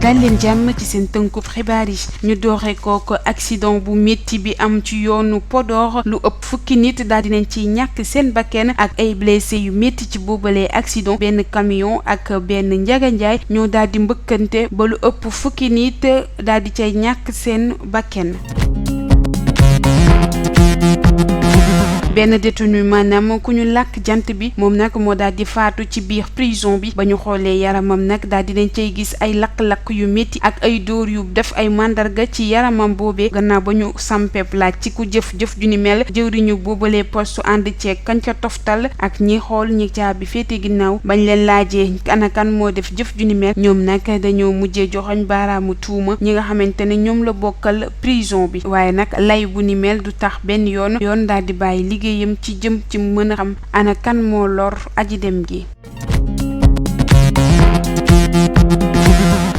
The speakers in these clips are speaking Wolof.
dal leen jàmm ci seen tënkub xibaar yi ñu doore kook accident bu métti bi am ci yoonu Podor lu ëpp fukki nit daal dinañ ci ñàkk seen bakken ak ay blessé yu métti ci boobalee accident benn camion ak benn njaganjaay ñoo daal di mbëkkante ba lu ëpp fukki nit daal di cay ñàkk seen bakken. benn détenu maanaam ku ñu làkk jant bi moom nag moo daal di faatu ci biir prison bi ba ñu xoolee yaramam nag daal di nañ cay gis ay lakk-lakk yu métti ak ay dóor yu def ay mandarga ci yaramam boobee gannaaw ba ñu sampeb laaj ci ku jëf-jëf ju ni mel jëwriñu boobalee poste ànd ceeg kañ ca toftal ak ñi xool ñi caabi féete ginnaaw bañ leen laajee ana kan moo def jëf ju ni mel ñoom nag dañoo mujjee joxoñ baaraamu tuuma ñi nga xamante ne ñoom la bokkal prison bi waaye nag lay bu ni mel du tax benn yoon daal di bàyyi liggéeyam ci jëm ci mën a xam ana kan moo lor aji dem gi.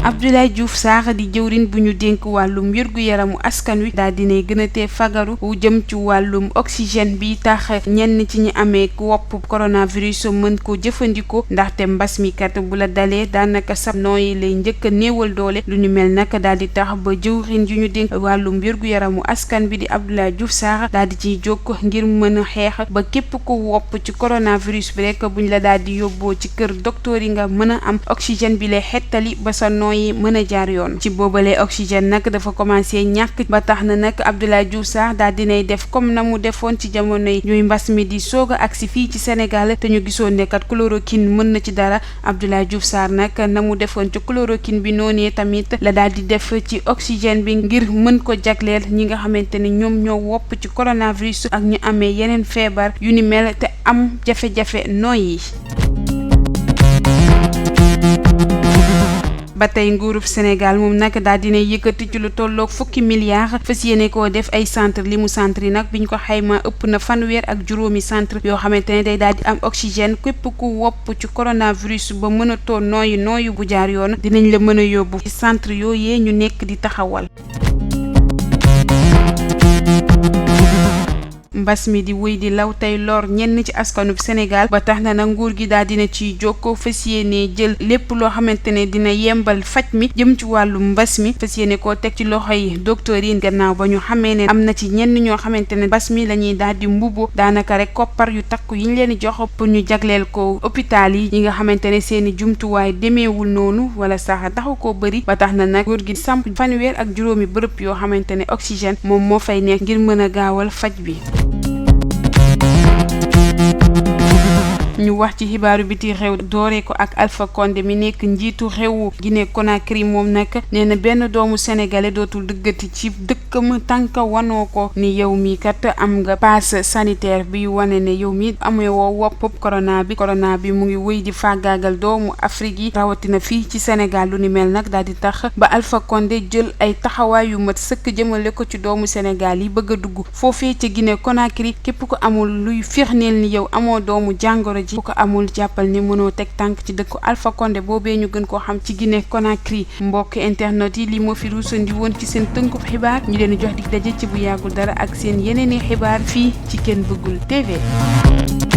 Abdoulaye Diouf Sarr di jëwriñ bu ñu dénk wàllum wér-gu-yaramu askan wi daal dinay gën a tee fagaru wu jëm ci wàllum oxygène bi tax ñenn ci ñi amee wopp coronavirus mën ko jëfandikoo ndaxte mbas mi kat bu la dalee daanaka sab nooyi lay njëkk a néewal doole lu ñu mel nag daal di tax ba jëwriñ yu ñu dénk wàllum wér-gu-yaramu askan bi di Abdoulaye Diouf Sarr daal di ciy jóg ngir mën a xeex ba képp ku wopp ci coronavirus bi rek buñ la daal di yóbboo ci kër docteur yi nga mën a am oxygène bi lay xettali ba sa nooyi mën a jaar yoon ci boobalee oxygène nag dafa commencé ñàkk ba tax na nag Abdoulaye Diouf Sarr daal dinay def comme na mu defoon ci jamono yi ñuy mbas mi di soog a agsi fii ci Sénégal te ñu gisoon ne kat chloroquine mën na ci dara Abdoulaye Diouf Sarr nag na mu defoon ci chloroquine bi noonee tamit la daal di def ci oxygène bi ngir mën ko jagleel ñi nga xamante ne ñoom ñoo wopp ci coronavirus ak ñu amee yeneen feebar yu ni mel te am jafe-jafe nooyi. ba tey nguurub Sénégal moom nag daal dina yëkkati ci lu tolloog fukki milliards fas yéene koo def ay centre li mu centre yi nag biñ ko xayma ëpp na fanweer ak juróomi centre yoo xamante ne day daal di am oxygène képp ku wopp ci coronavirus ba mën a too nooyu bu jaar yoon dinañ la mën a yóbbu ci centre yooyee ñu nekk di taxawal. mbas mi di wéy di law tey lor ñenn ci askanub Sénégal ba tax na nag nguur gi daal dina ciy jokkoo fas yéene jël lépp loo xamante ne dina yembal faj mi jëm ci wàllu mbas mi fas yéene koo teg ci loxo yi docteur yi gannaaw ba ñu xamee ne am na ci ñenn ñoo xamante ne mbas mi la ñuy daal di mbubboo daanaka rek koppar yu takku yi ñu leen di jox pour ñu jagleel ko hôpital yi nga xamante ne seeni jumtuwaay demeewul noonu wala sax taxu koo bëri ba tax na nag nguur gi samp fanweer ak juróomi bërëb yoo xamante ne oxygène moom moo fay nekk ngir mën a gaawal faj bi. ñu wax ci xibaaru biti réew dooree ko ak Alpha Condé mi nekk njiitu réewu Guinée Conakry moom nag nee na benn doomu sénégalais dootul dëggati ci dëkkam tànka wanoo ko ni yow mi kat am nga passe sanitaire bi wane ne yow mi amee woo wopp corona bi mu ngi wéy di fàggaagal doomu Afrique yi rawatina fii ci Sénégal lu ni mel nag daal di tax ba Alpha Condé jël ay taxawaay yu mat sëkk jëmale ko ci doomu Sénégal yi bëgg a dugg foofee ca Guinée Conakry képp ko amul luy firndeel ni yow amoo doomu jàngoro ji ko amul jàppal ni mënoo teg tànk ci dëkku Alpha Condé boobee ñu gën koo xam ci Guinée Conakry mbokk internet yi li moo fi ruusandi woon ci seen tënkub xibaar ñu leen jox dig daje ci bu yàggul dara ak seen yeneeni xibaar fii ci Ken Bëggul TV.